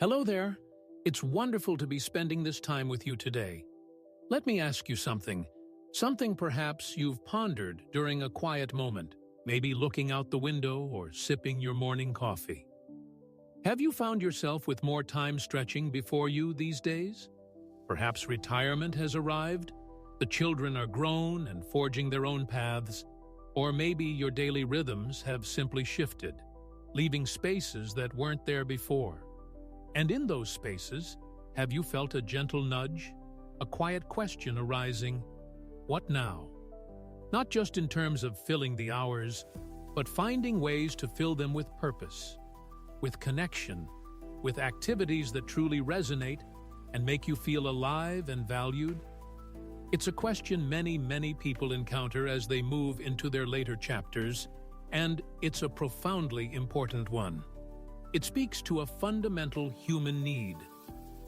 Hello there. It's wonderful to be spending this time with you today. Let me ask you something perhaps you've pondered during a quiet moment, maybe looking out the window or sipping your morning coffee. Have you found yourself with more time stretching before you these days? Perhaps retirement has arrived, the children are grown and forging their own paths, or maybe your daily rhythms have simply shifted, leaving spaces that weren't there before. And in those spaces, have you felt a gentle nudge, a quiet question arising, what now? Not just in terms of filling the hours, but finding ways to fill them with purpose, with connection, with activities that truly resonate and make you feel alive and valued? It's a question many people encounter as they move into their later chapters, and it's a profoundly important one. It speaks to a fundamental human need,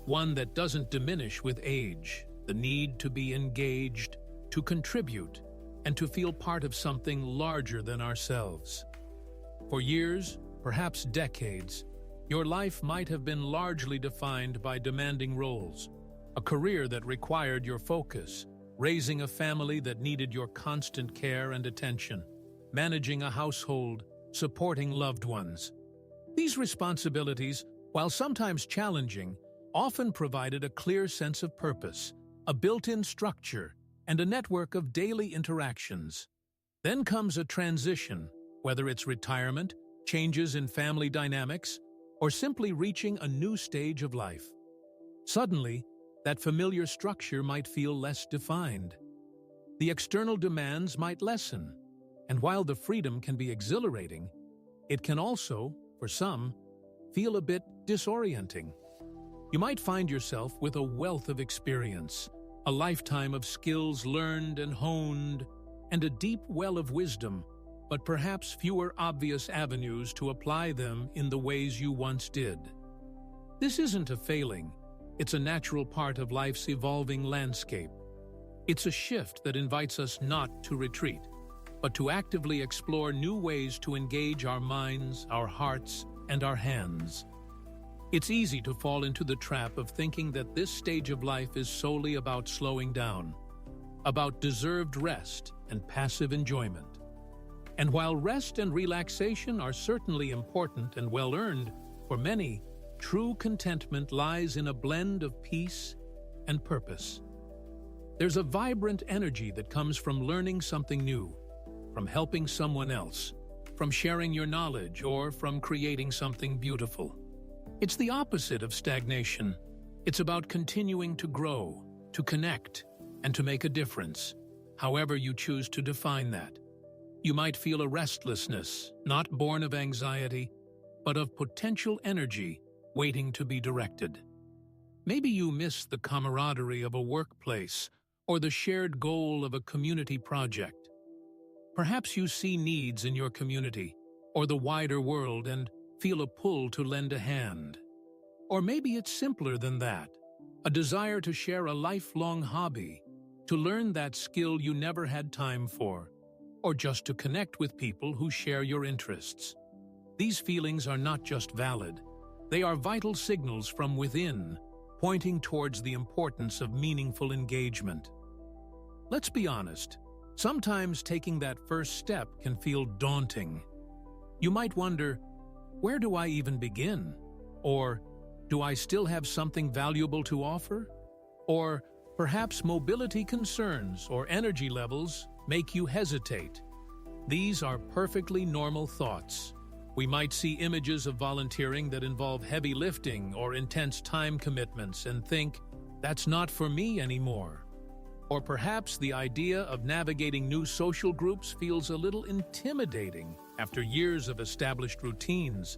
one that doesn't diminish with age, the need to be engaged, to contribute, and to feel part of something larger than ourselves. For years, perhaps decades, your life might have been largely defined by demanding roles, a career that required your focus, raising a family that needed your constant care and attention, managing a household, supporting loved ones. These responsibilities, while sometimes challenging, often provided a clear sense of purpose, a built-in structure, and a network of daily interactions. Then comes a transition, whether it's retirement, changes in family dynamics, or simply reaching a new stage of life. Suddenly, that familiar structure might feel less defined. The external demands might lessen, and while the freedom can be exhilarating, it can also, for some, feel a bit disorienting. You might find yourself with a wealth of experience, a lifetime of skills learned and honed, and a deep well of wisdom, but perhaps fewer obvious avenues to apply them in the ways you once did. This isn't a failing, it's a natural part of life's evolving landscape. It's a shift that invites us not to retreat, but to actively explore new ways to engage our minds, our hearts, and our hands. It's easy to fall into the trap of thinking that this stage of life is solely about slowing down, about deserved rest and passive enjoyment. And while rest and relaxation are certainly important and well-earned, for many, true contentment lies in a blend of peace and purpose. There's a vibrant energy that comes from learning something new, from helping someone else, from sharing your knowledge, or from creating something beautiful. It's the opposite of stagnation. It's about continuing to grow, to connect, and to make a difference, however you choose to define that. You might feel a restlessness, not born of anxiety, but of potential energy waiting to be directed. Maybe you miss the camaraderie of a workplace or the shared goal of a community project. Perhaps you see needs in your community or the wider world and feel a pull to lend a hand. Or maybe it's simpler than that, a desire to share a lifelong hobby, to learn that skill you never had time for, or just to connect with people who share your interests. These feelings are not just valid, they are vital signals from within, pointing towards the importance of meaningful engagement. Let's be honest. Sometimes taking that first step can feel daunting. You might wonder, where do I even begin? Or, do I still have something valuable to offer? Or, perhaps mobility concerns or energy levels make you hesitate. These are perfectly normal thoughts. We might see images of volunteering that involve heavy lifting or intense time commitments and think, that's not for me anymore. Or perhaps the idea of navigating new social groups feels a little intimidating after years of established routines.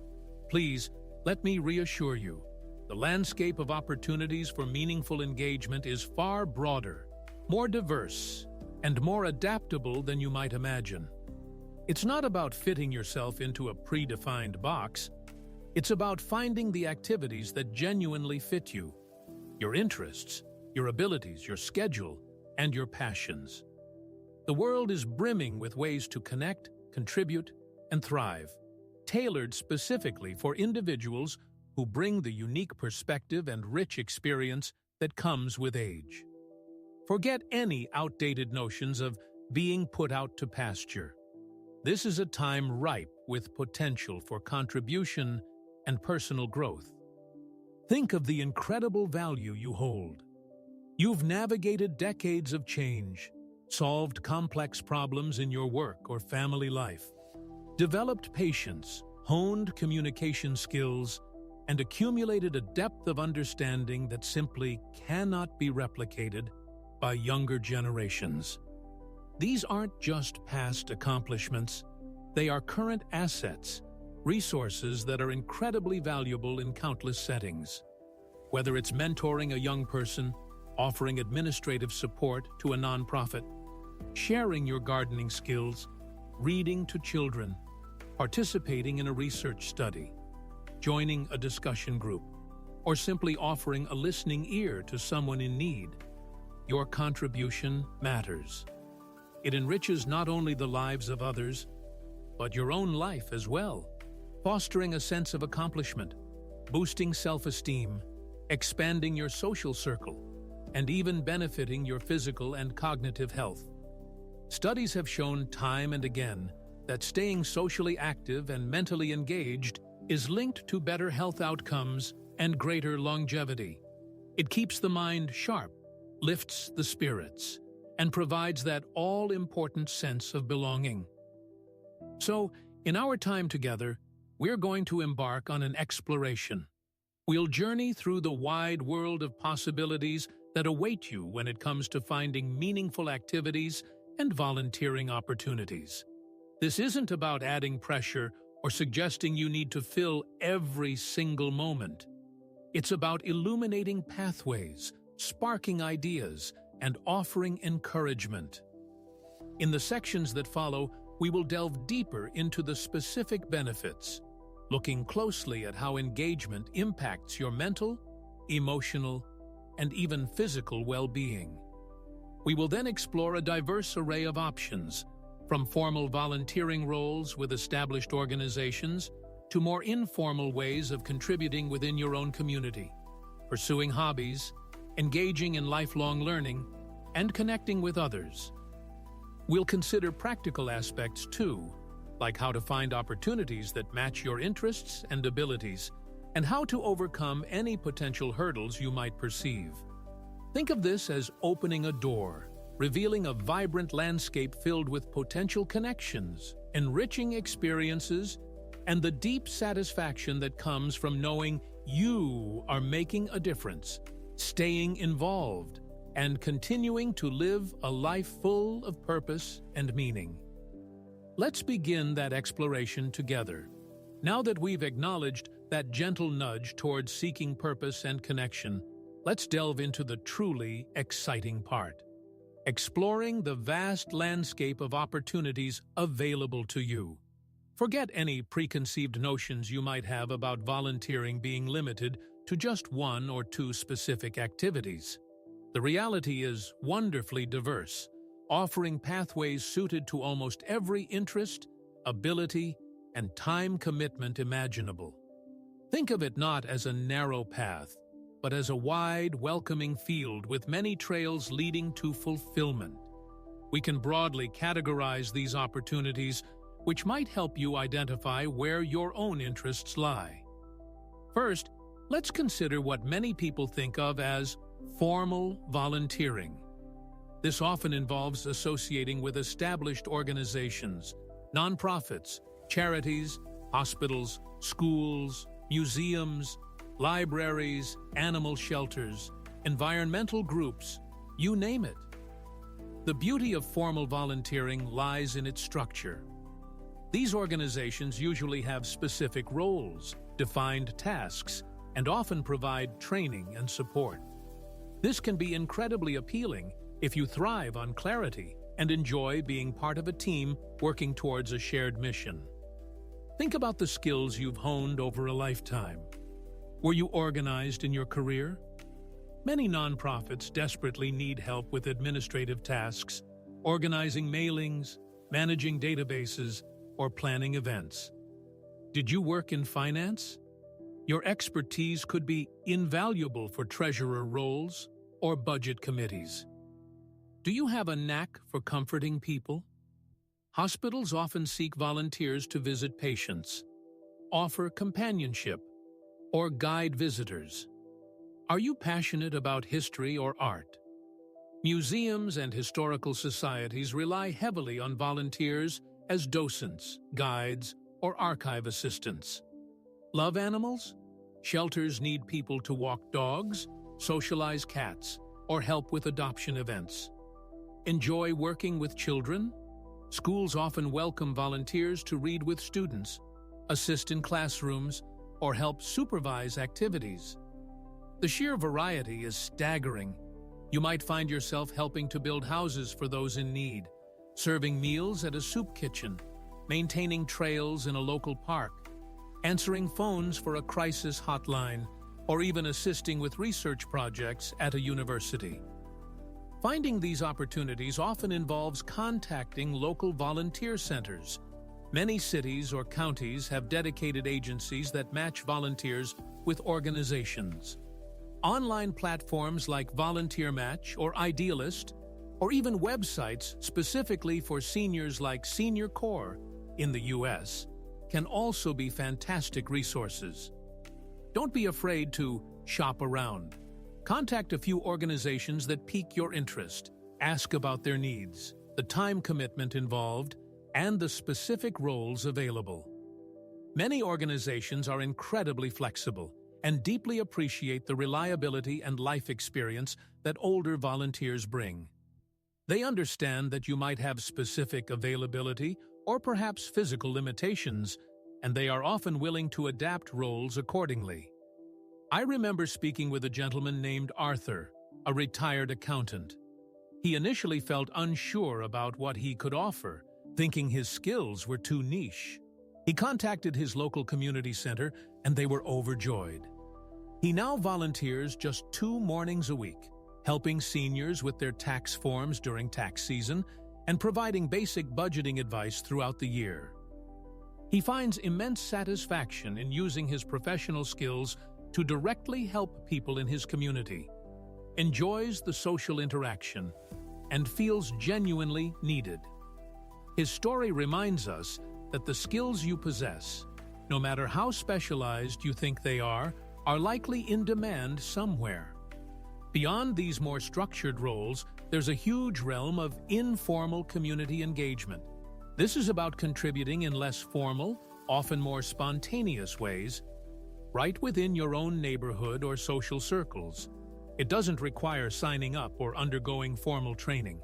Please, let me reassure you, the landscape of opportunities for meaningful engagement is far broader, more diverse, and more adaptable than you might imagine. It's not about fitting yourself into a predefined box. It's about finding the activities that genuinely fit you, your interests, your abilities, your schedule, and your passions. The world is brimming with ways to connect, contribute, and thrive, tailored specifically for individuals who bring the unique perspective and rich experience that comes with age. Forget any outdated notions of being put out to pasture. This is a time ripe with potential for contribution and personal growth. Think of the incredible value you hold. You've navigated decades of change, solved complex problems in your work or family life, developed patience, honed communication skills, and accumulated a depth of understanding that simply cannot be replicated by younger generations. These aren't just past accomplishments, they are current assets, resources that are incredibly valuable in countless settings. Whether it's mentoring a young person, offering administrative support to a nonprofit, sharing your gardening skills, reading to children, participating in a research study, joining a discussion group, or simply offering a listening ear to someone in need, your contribution matters. It enriches not only the lives of others, but your own life as well, fostering a sense of accomplishment, boosting self-esteem, expanding your social circle, and even benefiting your physical and cognitive health. Studies have shown time and again that staying socially active and mentally engaged is linked to better health outcomes and greater longevity. It keeps the mind sharp, lifts the spirits, and provides that all-important sense of belonging. So, in our time together, we're going to embark on an exploration. We'll journey through the wide world of possibilities that await you when it comes to finding meaningful activities and volunteering opportunities. This isn't about adding pressure or suggesting you need to fill every single moment. It's about illuminating pathways, sparking ideas, and offering encouragement. In the sections that follow, we will delve deeper into the specific benefits, looking closely at how engagement impacts your mental, emotional, and even physical well-being. We will then explore a diverse array of options, from formal volunteering roles with established organizations to more informal ways of contributing within your own community, pursuing hobbies, engaging in lifelong learning, and connecting with others. We'll consider practical aspects too, like how to find opportunities that match your interests and abilities, and how to overcome any potential hurdles you might perceive. Think of this as opening a door, revealing a vibrant landscape filled with potential connections, enriching experiences, and the deep satisfaction that comes from knowing you are making a difference, staying involved, and continuing to live a life full of purpose and meaning. Let's begin that exploration together. Now that we've acknowledged that gentle nudge towards seeking purpose and connection, let's delve into the truly exciting part: exploring the vast landscape of opportunities available to you. Forget any preconceived notions you might have about volunteering being limited to just one or two specific activities. The reality is wonderfully diverse, offering pathways suited to almost every interest, ability, and time commitment imaginable. Think of it not as a narrow path, but as a wide, welcoming field with many trails leading to fulfillment. We can broadly categorize these opportunities, which might help you identify where your own interests lie. First, let's consider what many people think of as formal volunteering. This often involves associating with established organizations, nonprofits, charities, hospitals, schools, museums, libraries, animal shelters, environmental groups, you name it. The beauty of formal volunteering lies in its structure. These organizations usually have specific roles, defined tasks, and often provide training and support. This can be incredibly appealing if you thrive on clarity and enjoy being part of a team working towards a shared mission. Think about the skills you've honed over a lifetime. Were you organized in your career? Many nonprofits desperately need help with administrative tasks, organizing mailings, managing databases, or planning events. Did you work in finance? Your expertise could be invaluable for treasurer roles or budget committees. Do you have a knack for comforting people? Hospitals often seek volunteers to visit patients, offer companionship, or guide visitors. Are you passionate about history or art? Museums and historical societies rely heavily on volunteers as docents, guides, or archive assistants. Love animals? Shelters need people to walk dogs, socialize cats, or help with adoption events. Enjoy working with children? Schools often welcome volunteers to read with students, assist in classrooms, or help supervise activities. The sheer variety is staggering. You might find yourself helping to build houses for those in need, serving meals at a soup kitchen, maintaining trails in a local park, answering phones for a crisis hotline, or even assisting with research projects at a university. Finding these opportunities often involves contacting local volunteer centers. Many cities or counties have dedicated agencies that match volunteers with organizations. Online platforms like Volunteer Match or Idealist, or even websites specifically for seniors like Senior Corps in the U.S., can also be fantastic resources. Don't be afraid to shop around. Contact a few organizations that pique your interest. Ask about their needs, the time commitment involved, and the specific roles available. Many organizations are incredibly flexible and deeply appreciate the reliability and life experience that older volunteers bring. They understand that you might have specific availability or perhaps physical limitations, and they are often willing to adapt roles accordingly. I remember speaking with a gentleman named Arthur, a retired accountant. He initially felt unsure about what he could offer, thinking his skills were too niche. He contacted his local community center, and they were overjoyed. He now volunteers just 2 mornings a week, helping seniors with their tax forms during tax season and providing basic budgeting advice throughout the year. He finds immense satisfaction in using his professional skills to directly help people in his community, enjoys the social interaction, and feels genuinely needed. His story reminds us that the skills you possess, no matter how specialized you think they are likely in demand somewhere. Beyond these more structured roles, there's a huge realm of informal community engagement. This is about contributing in less formal, often more spontaneous ways, right within your own neighborhood or social circles. It doesn't require signing up or undergoing formal training.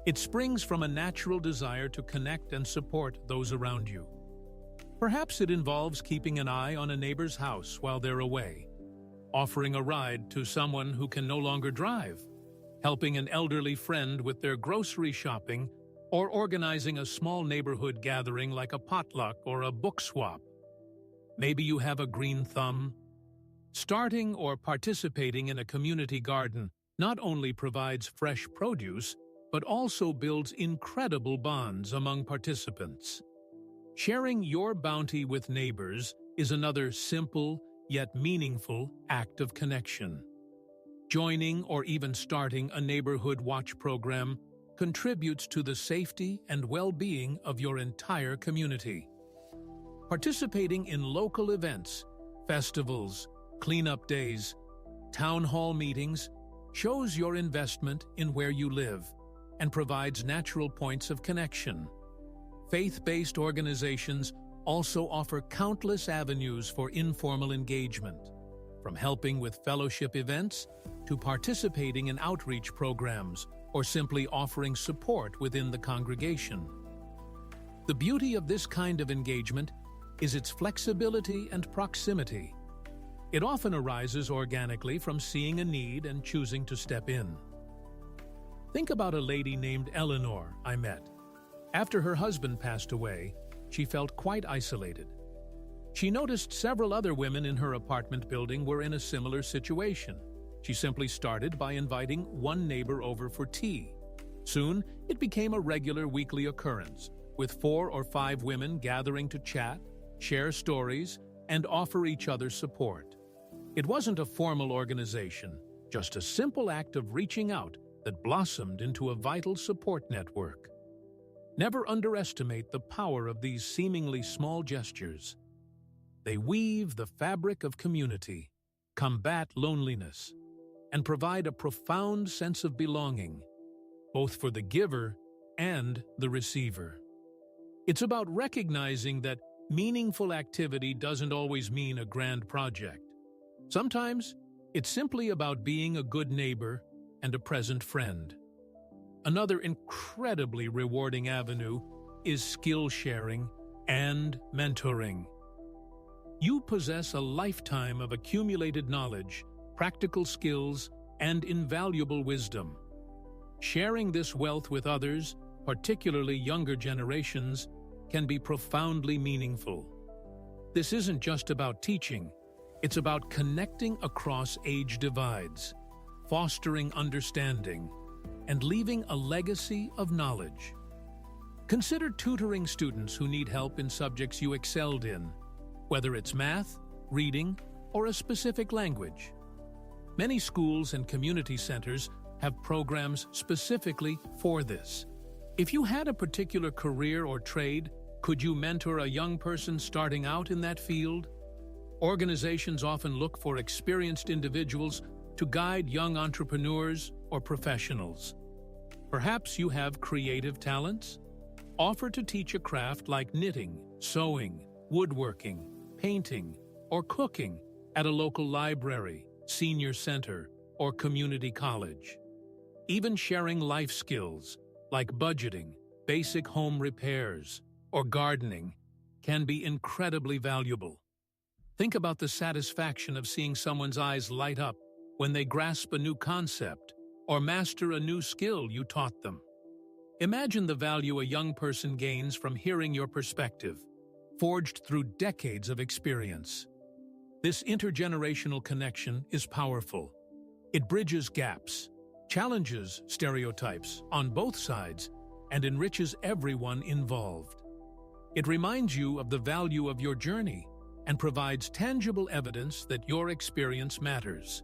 It springs from a natural desire to connect and support those around you. Perhaps it involves keeping an eye on a neighbor's house while they're away, offering a ride to someone who can no longer drive, helping an elderly friend with their grocery shopping, or organizing a small neighborhood gathering like a potluck or a book swap. Maybe you have a green thumb. Starting or participating in a community garden not only provides fresh produce, but also builds incredible bonds among participants. Sharing your bounty with neighbors is another simple yet meaningful act of connection. Joining or even starting a neighborhood watch program contributes to the safety and well-being of your entire community. Participating in local events, festivals, cleanup days, town hall meetings shows your investment in where you live and provides natural points of connection. Faith-based organizations also offer countless avenues for informal engagement, from helping with fellowship events to participating in outreach programs or simply offering support within the congregation. The beauty of this kind of engagement is its flexibility and proximity. It often arises organically from seeing a need and choosing to step in. Think about a lady named Eleanor I met. After her husband passed away, she felt quite isolated. She noticed several other women in her apartment building were in a similar situation. She simply started by inviting one neighbor over for tea. Soon, it became a regular weekly occurrence, with 4 or 5 women gathering to chat, share stories, and offer each other support. It wasn't a formal organization, just a simple act of reaching out that blossomed into a vital support network. Never underestimate the power of these seemingly small gestures. They weave the fabric of community, combat loneliness, and provide a profound sense of belonging, both for the giver and the receiver. It's about recognizing that meaningful activity doesn't always mean a grand project. Sometimes, it's simply about being a good neighbor and a present friend. Another incredibly rewarding avenue is skill sharing and mentoring. You possess a lifetime of accumulated knowledge, practical skills, and invaluable wisdom. Sharing this wealth with others, particularly younger generations, can be profoundly meaningful. This isn't just about teaching, it's about connecting across age divides, fostering understanding, and leaving a legacy of knowledge. Consider tutoring students who need help in subjects you excelled in, whether it's math, reading, or a specific language. Many schools and community centers have programs specifically for this. If you had a particular career or trade, could you mentor a young person starting out in that field? Organizations often look for experienced individuals to guide young entrepreneurs or professionals. Perhaps you have creative talents? Offer to teach a craft like knitting, sewing, woodworking, painting, or cooking at a local library, senior center, or community college. Even sharing life skills like budgeting, basic home repairs, or gardening can be incredibly valuable. Think about the satisfaction of seeing someone's eyes light up when they grasp a new concept or master a new skill you taught them. Imagine the value a young person gains from hearing your perspective, forged through decades of experience. This intergenerational connection is powerful. It bridges gaps, challenges stereotypes on both sides, and enriches everyone involved. It reminds you of the value of your journey and provides tangible evidence that your experience matters.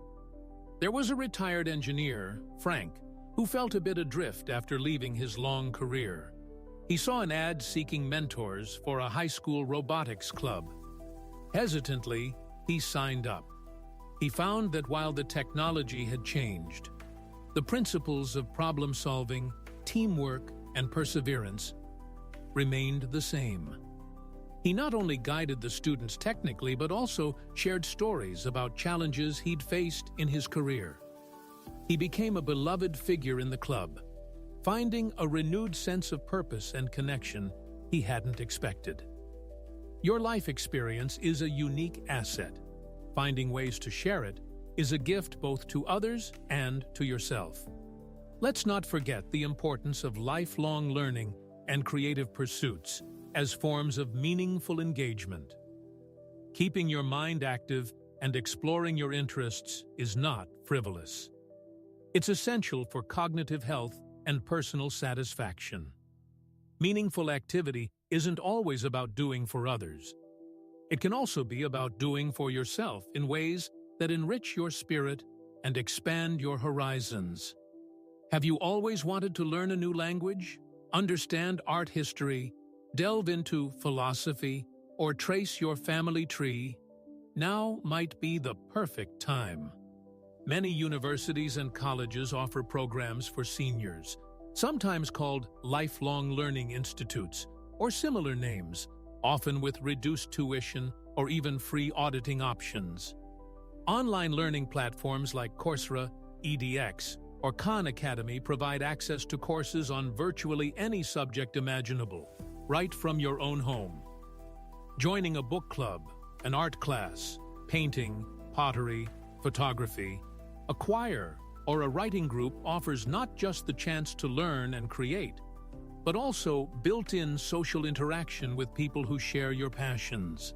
There was a retired engineer, Frank, who felt a bit adrift after leaving his long career. He saw an ad seeking mentors for a high school robotics club. Hesitantly, he signed up. He found that while the technology had changed, the principles of problem-solving, teamwork, and perseverance remained the same. He not only guided the students technically, but also shared stories about challenges he'd faced in his career. He became a beloved figure in the club, finding a renewed sense of purpose and connection he hadn't expected. Your life experience is a unique asset. Finding ways to share it is a gift both to others and to yourself. Let's not forget the importance of lifelong learning and creative pursuits as forms of meaningful engagement. Keeping your mind active and exploring your interests is not frivolous. It's essential for cognitive health and personal satisfaction. Meaningful activity isn't always about doing for others. It can also be about doing for yourself in ways that enrich your spirit and expand your horizons. Have you always wanted to learn a new language, understand art history, delve into philosophy, or trace your family tree? Now might be the perfect time. Many universities and colleges offer programs for seniors, sometimes called lifelong learning institutes, or similar names, often with reduced tuition or even free auditing options. Online learning platforms like Coursera, edX, or Khan Academy provide access to courses on virtually any subject imaginable, right from your own home. Joining a book club, an art class, painting, pottery, photography, a choir, or a writing group offers not just the chance to learn and create, but also built-in social interaction with people who share your passions.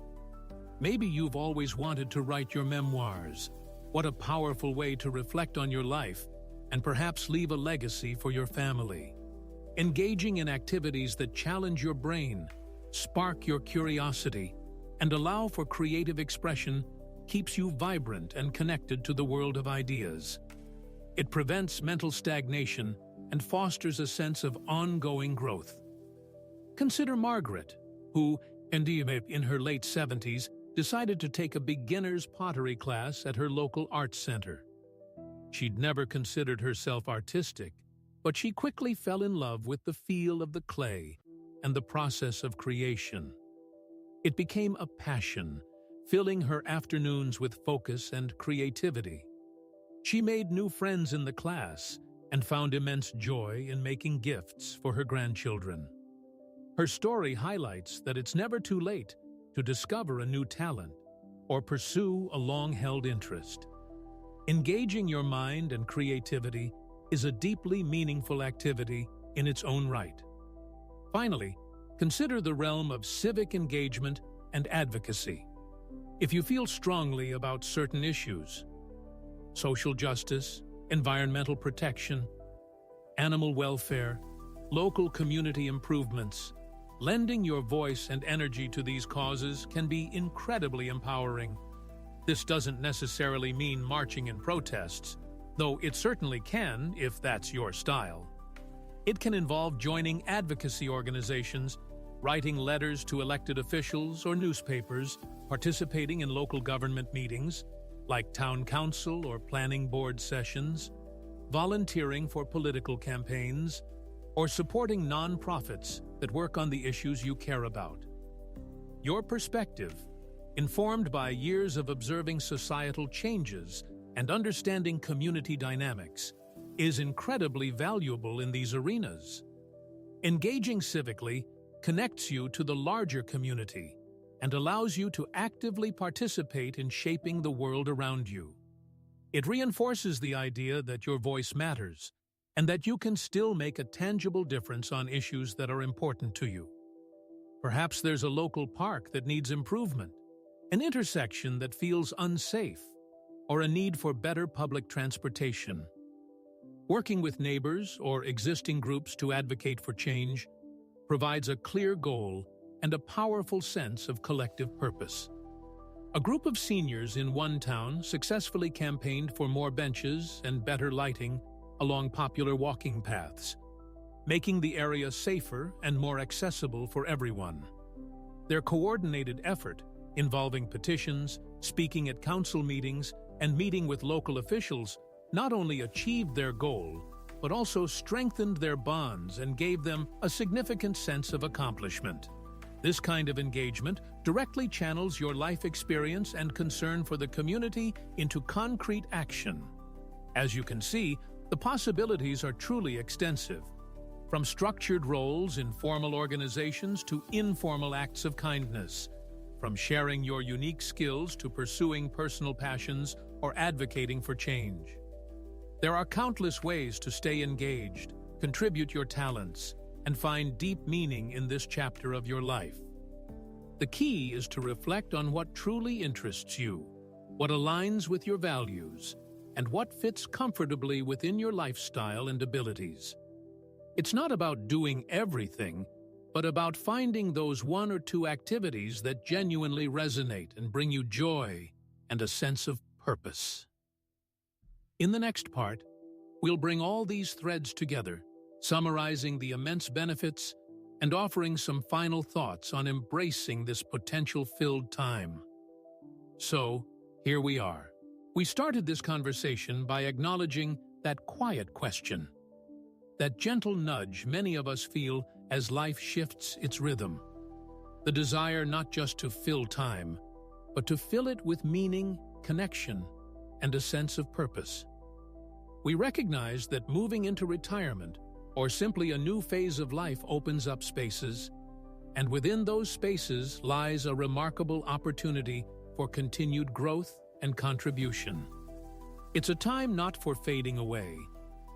Maybe you've always wanted to write your memoirs. What a powerful way to reflect on your life and perhaps leave a legacy for your family. Engaging in activities that challenge your brain, spark your curiosity, and allow for creative expression keeps you vibrant and connected to the world of ideas. It prevents mental stagnation and fosters a sense of ongoing growth. Consider Margaret, who, in her late 70s, decided to take a beginner's pottery class at her local arts center. She'd never considered herself artistic, but she quickly fell in love with the feel of the clay and the process of creation. It became a passion, filling her afternoons with focus and creativity. She made new friends in the class and found immense joy in making gifts for her grandchildren. Her story highlights that it's never too late to discover a new talent or pursue a long-held interest. Engaging your mind and creativity is a deeply meaningful activity in its own right. Finally, consider the realm of civic engagement and advocacy. If you feel strongly about certain issues, social justice, environmental protection, animal welfare, local community improvements, lending your voice and energy to these causes can be incredibly empowering. This doesn't necessarily mean marching in protests, though it certainly can if that's your style. It can involve joining advocacy organizations, writing letters to elected officials or newspapers, participating in local government meetings, like town council or planning board sessions, volunteering for political campaigns, or supporting nonprofits that work on the issues you care about. Your perspective, informed by years of observing societal changes and understanding community dynamics, is incredibly valuable in these arenas. Engaging civically connects you to the larger community and allows you to actively participate in shaping the world around you. It reinforces the idea that your voice matters and that you can still make a tangible difference on issues that are important to you. Perhaps there's a local park that needs improvement, an intersection that feels unsafe, or a need for better public transportation. Working with neighbors or existing groups to advocate for change provides a clear goal and a powerful sense of collective purpose. A group of seniors in one town successfully campaigned for more benches and better lighting along popular walking paths, making the area safer and more accessible for everyone. Their coordinated effort, involving petitions, speaking at council meetings, and meeting with local officials, not only achieved their goal, but also strengthened their bonds and gave them a significant sense of accomplishment. This kind of engagement directly channels your life experience and concern for the community into concrete action. As you can see, the possibilities are truly extensive, from structured roles in formal organizations to informal acts of kindness, from sharing your unique skills to pursuing personal passions or advocating for change. There are countless ways to stay engaged, contribute your talents, and find deep meaning in this chapter of your life. The key is to reflect on what truly interests you, what aligns with your values, and what fits comfortably within your lifestyle and abilities. It's not about doing everything, but about finding those one or two activities that genuinely resonate and bring you joy and a sense of purpose. In the next part, we'll bring all these threads together, summarizing the immense benefits and offering some final thoughts on embracing this potential-filled time. So, here we are. We started this conversation by acknowledging that quiet question, that gentle nudge many of us feel as life shifts its rhythm. The desire not just to fill time, but to fill it with meaning, connection, and a sense of purpose. We recognize that moving into retirement or simply a new phase of life opens up spaces, and within those spaces lies a remarkable opportunity for continued growth and contribution. It's a time not for fading away,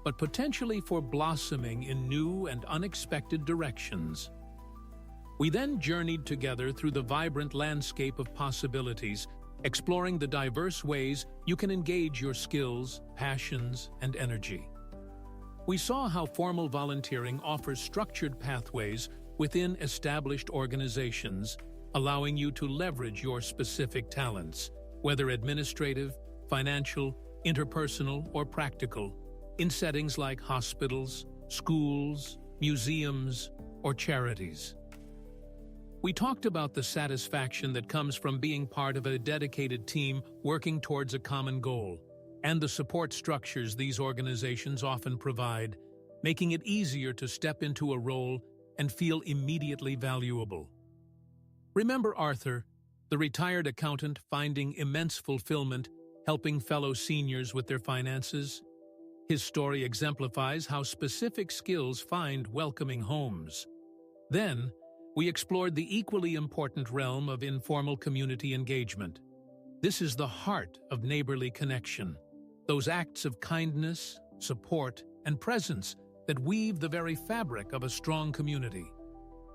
but potentially for blossoming in new and unexpected directions. We then journeyed together through the vibrant landscape of possibilities, exploring the diverse ways you can engage your skills, passions, and energy. We saw how formal volunteering offers structured pathways within established organizations, allowing you to leverage your specific talents, whether administrative, financial, interpersonal, or practical, in settings like hospitals, schools, museums, or charities. We talked about the satisfaction that comes from being part of a dedicated team working towards a common goal, and the support structures these organizations often provide, making it easier to step into a role and feel immediately valuable. Remember Arthur, the retired accountant finding immense fulfillment helping fellow seniors with their finances? His story exemplifies how specific skills find welcoming homes. Then, we explored the equally important realm of informal community engagement. This is the heart of neighborly connection, those acts of kindness, support, and presence that weave the very fabric of a strong community.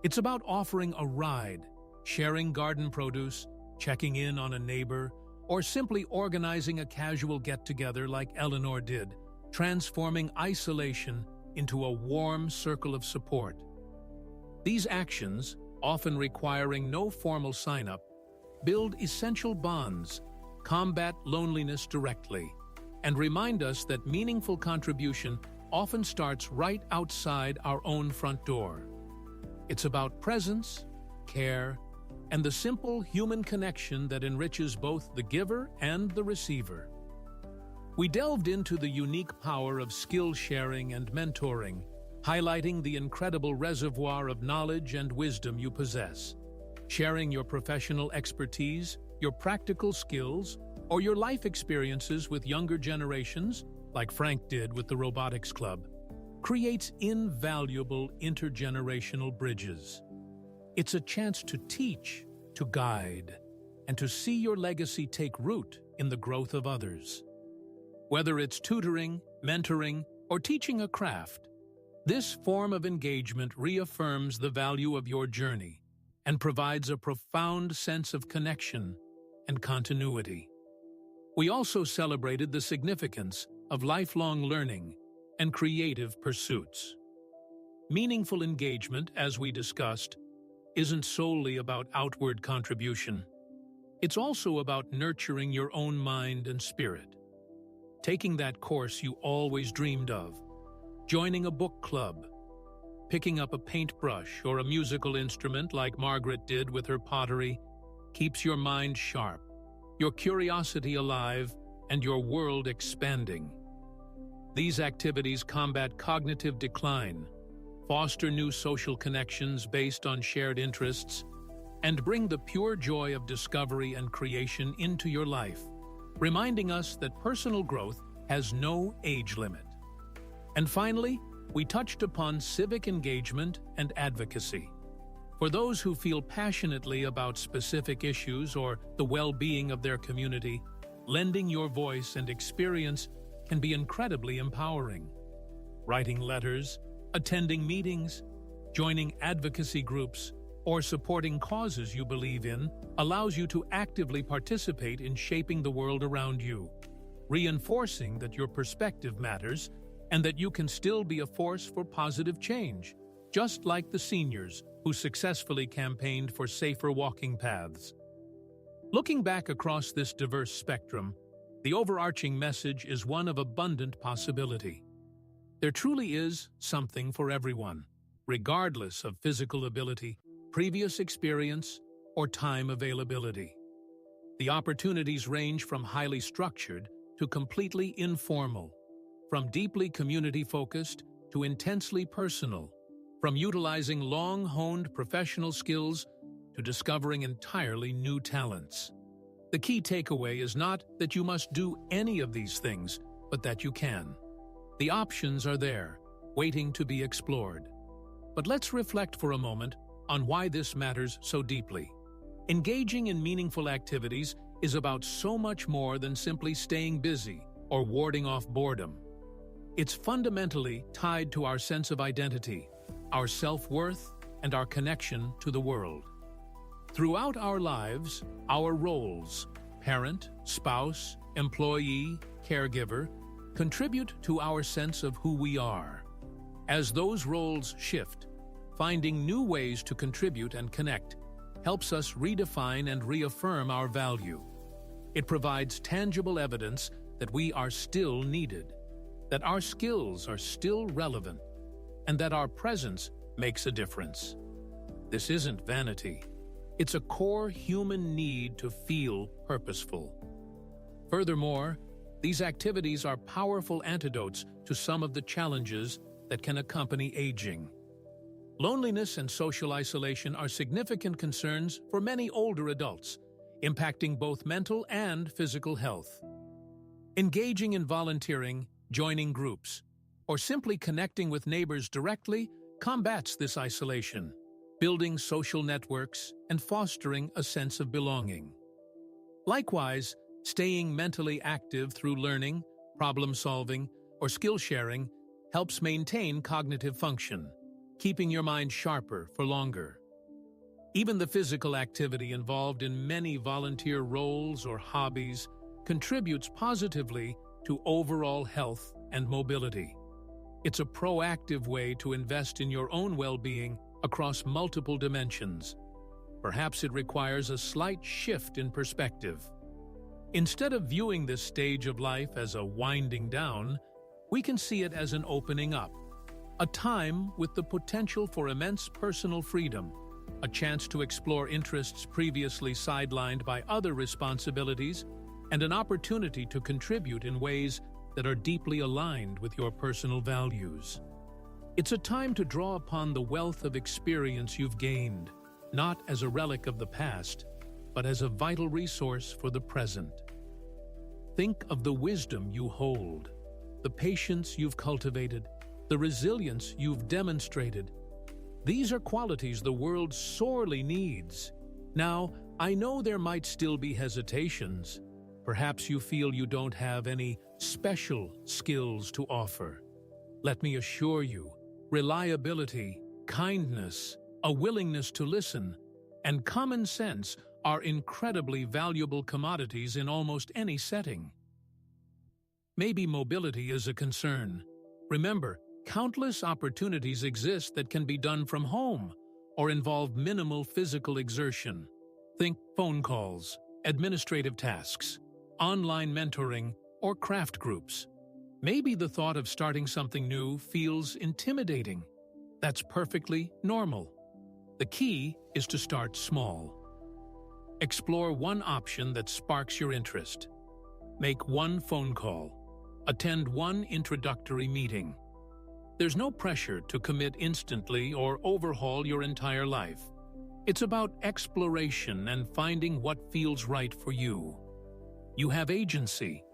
It's about offering a ride, sharing garden produce, checking in on a neighbor, or simply organizing a casual get-together like Eleanor did, transforming isolation into a warm circle of support. These actions, often requiring no formal sign-up, build essential bonds, combat loneliness directly, and remind us that meaningful contribution often starts right outside our own front door. It's about presence, care, and the simple human connection that enriches both the giver and the receiver. We delved into the unique power of skill sharing and mentoring, highlighting the incredible reservoir of knowledge and wisdom you possess. Sharing your professional expertise, your practical skills, or your life experiences with younger generations, like Frank did with the Robotics Club, creates invaluable intergenerational bridges. It's a chance to teach, to guide, and to see your legacy take root in the growth of others. Whether it's tutoring, mentoring, or teaching a craft, this form of engagement reaffirms the value of your journey and provides a profound sense of connection and continuity. We also celebrated the significance of lifelong learning and creative pursuits. Meaningful engagement, as we discussed, isn't solely about outward contribution. It's also about nurturing your own mind and spirit. Taking that course you always dreamed of, joining a book club, picking up a paintbrush or a musical instrument like Margaret did with her pottery, keeps your mind sharp, your curiosity alive, and your world expanding. These activities combat cognitive decline, foster new social connections based on shared interests, and bring the pure joy of discovery and creation into your life, reminding us that personal growth has no age limit. And finally, we touched upon civic engagement and advocacy. For those who feel passionately about specific issues or the well-being of their community, lending your voice and experience can be incredibly empowering. Writing letters, attending meetings, joining advocacy groups, or supporting causes you believe in allows you to actively participate in shaping the world around you, reinforcing that your perspective matters and that you can still be a force for positive change, just like the seniors who successfully campaigned for safer walking paths. Looking back across this diverse spectrum, the overarching message is one of abundant possibility. There truly is something for everyone, regardless of physical ability, previous experience, or time availability. The opportunities range from highly structured to completely informal, from deeply community-focused to intensely personal, from utilizing long-honed professional skills to discovering entirely new talents. The key takeaway is not that you must do any of these things, but that you can. The options are there, waiting to be explored. But let's reflect for a moment on why this matters so deeply. Engaging in meaningful activities is about so much more than simply staying busy or warding off boredom. It's fundamentally tied to our sense of identity, our self-worth, and our connection to the world. Throughout our lives, our roles, parent, spouse, employee, caregiver, contribute to our sense of who we are. As those roles shift, finding new ways to contribute and connect helps us redefine and reaffirm our value. It provides tangible evidence that we are still needed, that our skills are still relevant, and that our presence makes a difference. This isn't vanity. It's a core human need to feel purposeful. Furthermore, these activities are powerful antidotes to some of the challenges that can accompany aging. Loneliness and social isolation are significant concerns for many older adults, impacting both mental and physical health. Engaging in volunteering, joining groups, or simply connecting with neighbors directly combats this isolation, building social networks and fostering a sense of belonging. Likewise, staying mentally active through learning, problem-solving, or skill-sharing helps maintain cognitive function, keeping your mind sharper for longer. Even the physical activity involved in many volunteer roles or hobbies contributes positively to overall health and mobility. It's a proactive way to invest in your own well-being across multiple dimensions. Perhaps it requires a slight shift in perspective. Instead of viewing this stage of life as a winding down, we can see it as an opening up, a time with the potential for immense personal freedom, a chance to explore interests previously sidelined by other responsibilities, and an opportunity to contribute in ways that are deeply aligned with your personal values. It's a time to draw upon the wealth of experience you've gained, not as a relic of the past, but as a vital resource for the present. Think of the wisdom you hold, the patience you've cultivated, the resilience you've demonstrated. These are qualities the world sorely needs. Now, I know there might still be hesitations. Perhaps you feel you don't have any special skills to offer. Let me assure you, reliability, kindness, a willingness to listen, and common sense are incredibly valuable commodities in almost any setting. Maybe mobility is a concern. Remember, countless opportunities exist that can be done from home or involve minimal physical exertion. Think phone calls, administrative tasks, online mentoring, or craft groups. Maybe the thought of starting something new feels intimidating. That's perfectly normal. The key is to start small. Explore one option that sparks your interest. Make one phone call. Attend one introductory meeting. There's no pressure to commit instantly or overhaul your entire life. It's about exploration and finding what feels right for you. You have agency.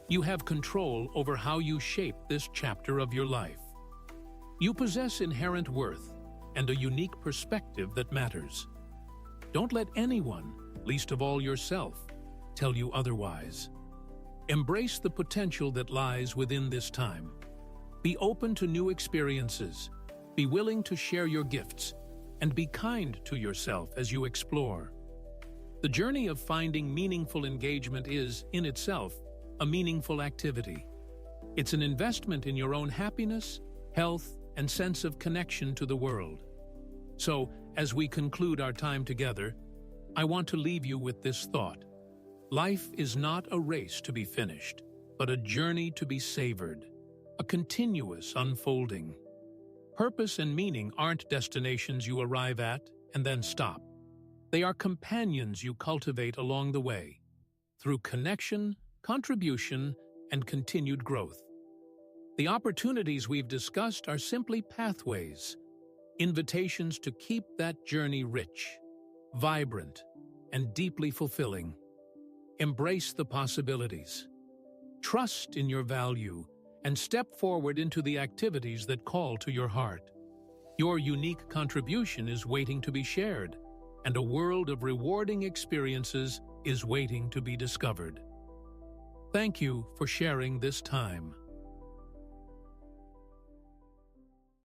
You have control over how you shape this chapter of your life. You possess inherent worth and a unique perspective that matters. Don't let anyone, least of all yourself, tell you otherwise. Embrace the potential that lies within this time. Be open to new experiences, be willing to share your gifts, and be kind to yourself as you explore. The journey of finding meaningful engagement is, in itself, a meaningful activity. It's an investment in your own happiness, health, and sense of connection to the world. So, as we conclude our time together, I want to leave you with this thought. Life is not a race to be finished, but a journey to be savored, a continuous unfolding. Purpose and meaning aren't destinations you arrive at and then stop. They are companions you cultivate along the way, through connection, contribution, and continued growth. The opportunities we've discussed are simply pathways, invitations to keep that journey rich, vibrant, and deeply fulfilling. Embrace the possibilities. Trust in your value and step forward into the activities that call to your heart. Your unique contribution is waiting to be shared, and a world of rewarding experiences is waiting to be discovered. Thank you for sharing this time.